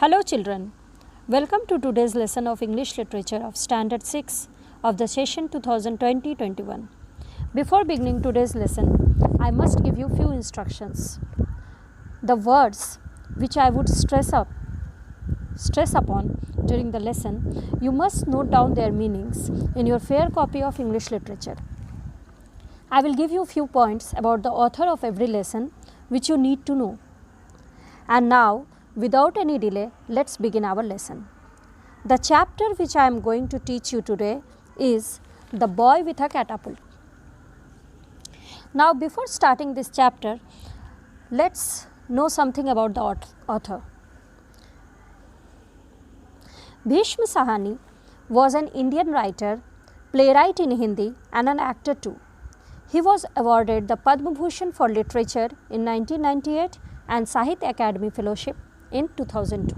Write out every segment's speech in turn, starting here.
Hello children, welcome to today's lesson of English Literature of Standard 6 of the session 2020-21. Before beginning today's lesson, I must give you few instructions. The words which I would stress upon during the lesson, you must note down their meanings in your fair copy of English Literature. I will give you few points about the author of every lesson which you need to know. And now, without any delay, let's begin our lesson. The chapter which I am going to teach you today is The Boy with a Catapult. Now, before starting this chapter, let's know something about the author. Bhishma Sahani was an Indian writer, playwright in Hindi and an actor too. He was awarded the Padma Bhushan for Literature in 1998 and Sahitya Akademi Fellowship in 2002.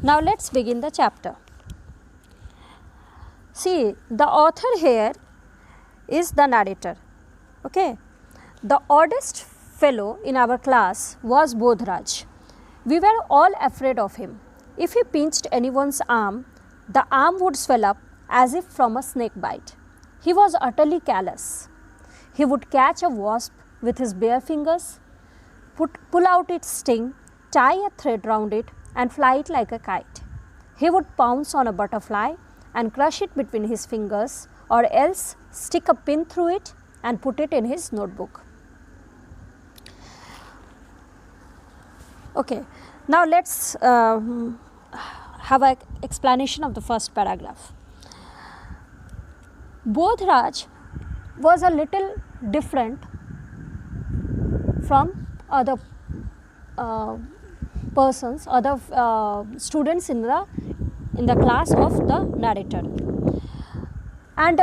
Now let's begin the chapter. See, the author here is the narrator. Okay. The oddest fellow in our class was Bodhraj. We were all afraid of him. If he pinched anyone's arm, the arm would swell up as if from a snake bite. He was utterly callous. He would catch a wasp with his bare fingers, pull out its sting, tie a thread round it and fly it like a kite. He would pounce on a butterfly and crush it between his fingers, or else stick a pin through it and put it in his notebook. Okay, now let's have an explanation of the first paragraph. Bodhraj was a little different from other persons, other students in the class of the narrator, and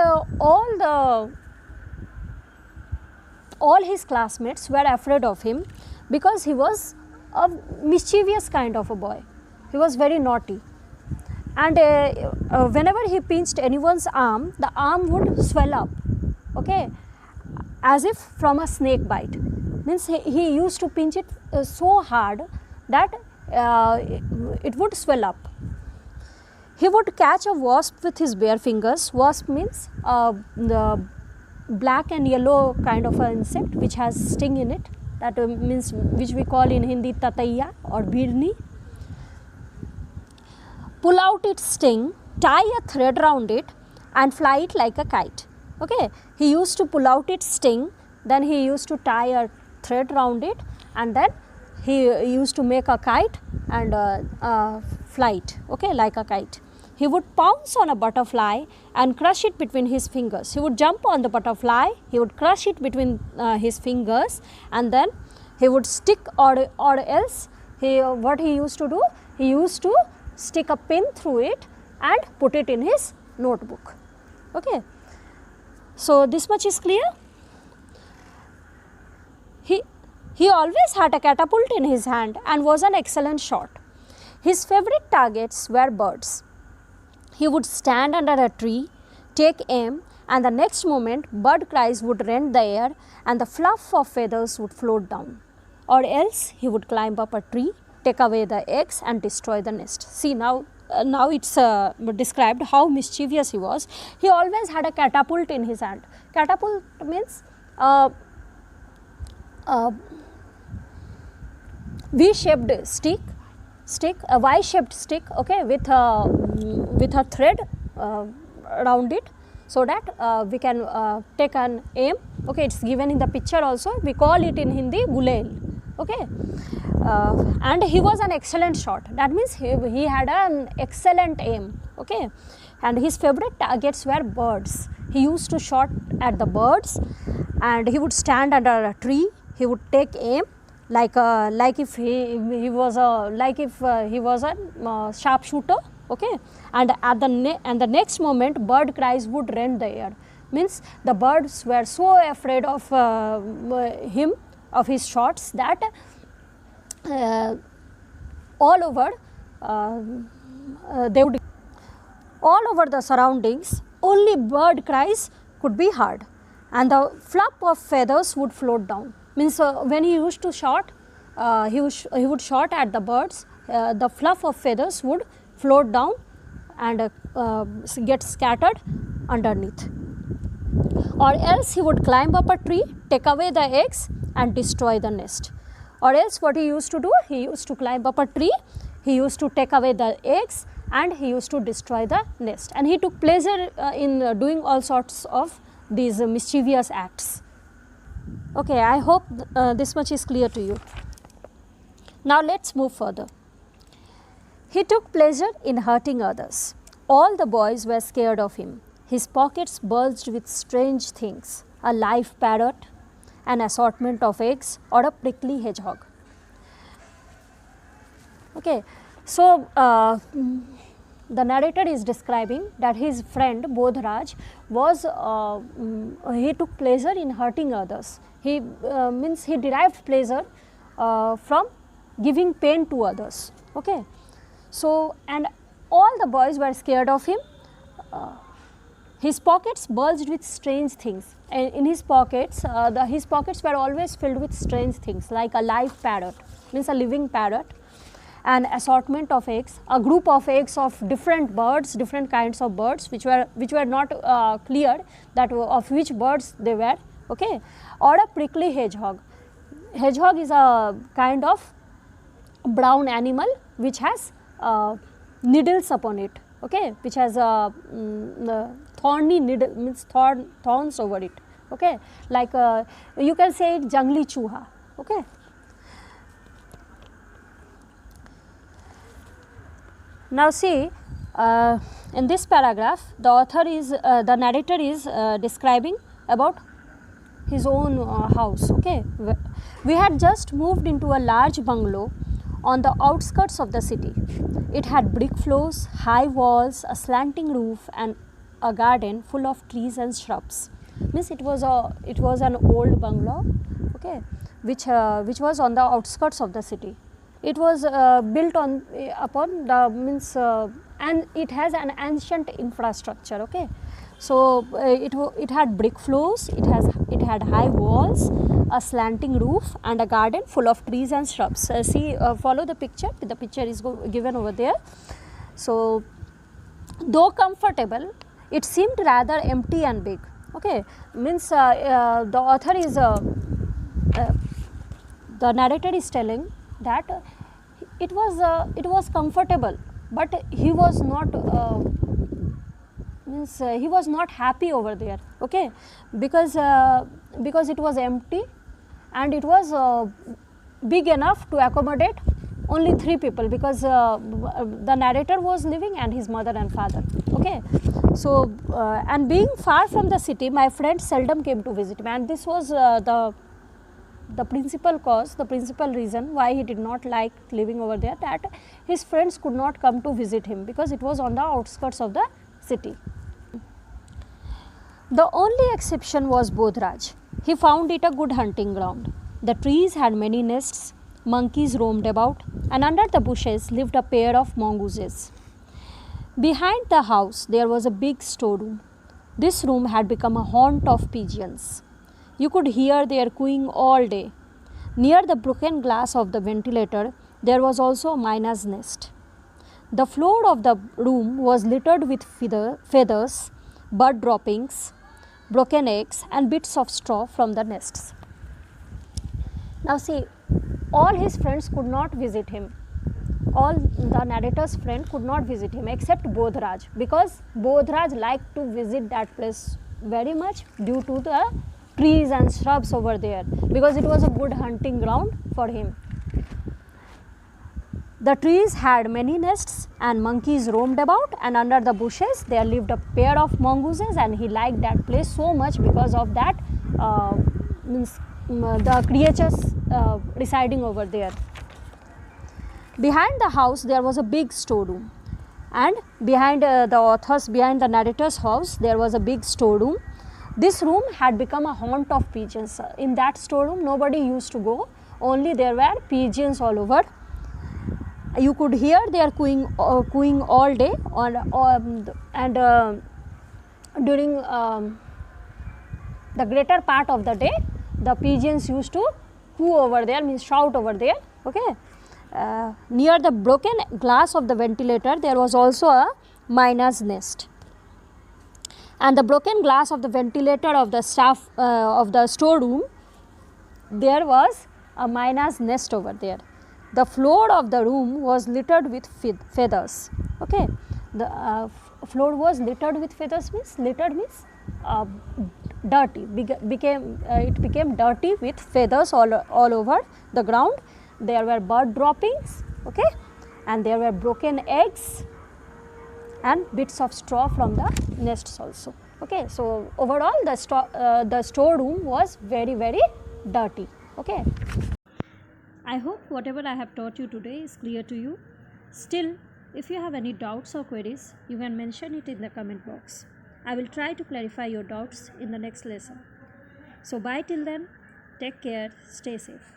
all his classmates were afraid of him because he was a mischievous kind of a boy. He was very naughty, and whenever he pinched anyone's arm, the arm would swell up, okay, as if from a snake bite. Means he used to pinch it so hard that it would swell up. He would catch a wasp with his bare fingers. Wasp means the black and yellow kind of an insect which has sting in it. That means which we call in Hindi tataiya or birni. Pull out its sting, tie a thread round it and fly it like a kite. Okay, he used to pull out its sting, then he used to tie a thread round it, and then he used to make a kite and fly it, okay, like a kite. He would pounce on a butterfly and crush it between his fingers. He would jump on the butterfly, he would crush it between his fingers, and then he would stick, or else what he used to do, he used to stick a pin through it and put it in his notebook. Okay. So this much is clear. He always had a catapult in his hand and was an excellent shot. His favorite targets were birds. He would stand under a tree, take aim, and the next moment bird cries would rend the air and the fluff of feathers would float down. Or else he would climb up a tree, take away the eggs and destroy the nest. See, now it's described how mischievous he was. He always had a catapult in his hand. Catapult means V-shaped stick, a Y-shaped stick, okay, with a thread around it, so that we can take an aim. Okay, it's given in the picture also. We call it in Hindi gulail. Okay, and he was an excellent shot. That means he had an excellent aim. Okay, and his favorite targets were birds. He used to shoot at the birds, and he would stand under a tree. He would take aim like if he was a sharpshooter. Okay, and the next moment bird cries would rend the air. Means the birds were so afraid of him, of his shots, that all over the surroundings only bird cries could be heard, and the fluff of feathers would float down. Means when he used to shoot, he would shot at the birds, the fluff of feathers would float down and get scattered underneath. Or else he would climb up a tree, take away the eggs and destroy the nest. Or else what he used to do, he used to climb up a tree, he used to take away the eggs and he used to destroy the nest, and he took pleasure in doing all sorts of these mischievous acts. Okay, I hope this much is clear to you. Now let us move further. He took pleasure in hurting others. All the boys were scared of him. His pockets bulged with strange things, a live parrot, an assortment of eggs or a prickly hedgehog. Okay. So, the narrator is describing that his friend Bodhraj was, he took pleasure in hurting others. He means he derived pleasure from giving pain to others. Okay. So, and all the boys were scared of him. His pockets bulged with strange things. In his pockets, his pockets were always filled with strange things, like a live parrot, means a living parrot, an assortment of eggs, a group of eggs of different birds, different kinds of birds, which were not clear that of which birds they were, okay, or a prickly hedgehog. Hedgehog is a kind of brown animal which has needles upon it, okay, which has a thorny needle, means thorns over it, okay, like you can say it jungly chuha, okay. Now see, in this paragraph the author is, the narrator is describing about his own house, okay. We had just moved into a large bungalow on the outskirts of the city. It had brick floors, high walls, a slanting roof and a garden full of trees and shrubs. Means it was an old bungalow, okay, which was on the outskirts of the city. It was built upon the means and it has an ancient infrastructure, okay. So it had brick floors, it had high walls, a slanting roof and a garden full of trees and shrubs. See, follow the picture. The picture is given over there. So though comfortable, it seemed rather empty and big, okay. Means the author is the narrator is telling that it was comfortable, but he was not he was not happy over there, okay, because it was empty and it was big enough to accommodate only 3 people, because the narrator was living and his mother and father, okay. So and being far from the city, my friend seldom came to visit me, and this was the principal cause, the principal reason why he did not like living over there, that his friends could not come to visit him because it was on the outskirts of the city. The only exception was Bodhraj. He found it a good hunting ground. The trees had many nests, monkeys roamed about, and under the bushes lived a pair of mongooses. Behind the house there was a big storeroom. This room had become a haunt of pigeons. You could hear their cooing all day. Near the broken glass of the ventilator there was also a myna's nest. The floor of the room was littered with feathers, bird droppings, broken eggs and bits of straw from the nests. Now see, all his friends could not visit him. All the narrator's friend could not visit him except Bodhraj, because Bodhraj liked to visit that place very much due to the trees and shrubs over there, because it was a good hunting ground for him. The trees had many nests and monkeys roamed about, and under the bushes there lived a pair of mongooses, and he liked that place so much because of that the creatures residing over there. Behind the house there was a big storeroom, and behind the narrator's house there was a big storeroom. This room had become a haunt of pigeons. In that storeroom nobody used to go, only there were pigeons all over. You could hear their cooing all day, and during the greater part of the day the pigeons used to coo over there, means shout over there, okay. near the broken glass of the ventilator there was also a miner's nest, and the broken glass of the ventilator of the staff of the storeroom, there was a miner's nest over there. The floor of the room was littered with feathers. Okay, the floor was littered with feathers means dirty. It became dirty with feathers all over the ground. There were bird droppings. Okay, and there were broken eggs and bits of straw from the nests also. Okay, so overall the storeroom was very dirty. Okay. I hope whatever I have taught you today is clear to you. Still, if you have any doubts or queries, you can mention it in the comment box. I will try to clarify your doubts in the next lesson. So bye till then, take care, stay safe.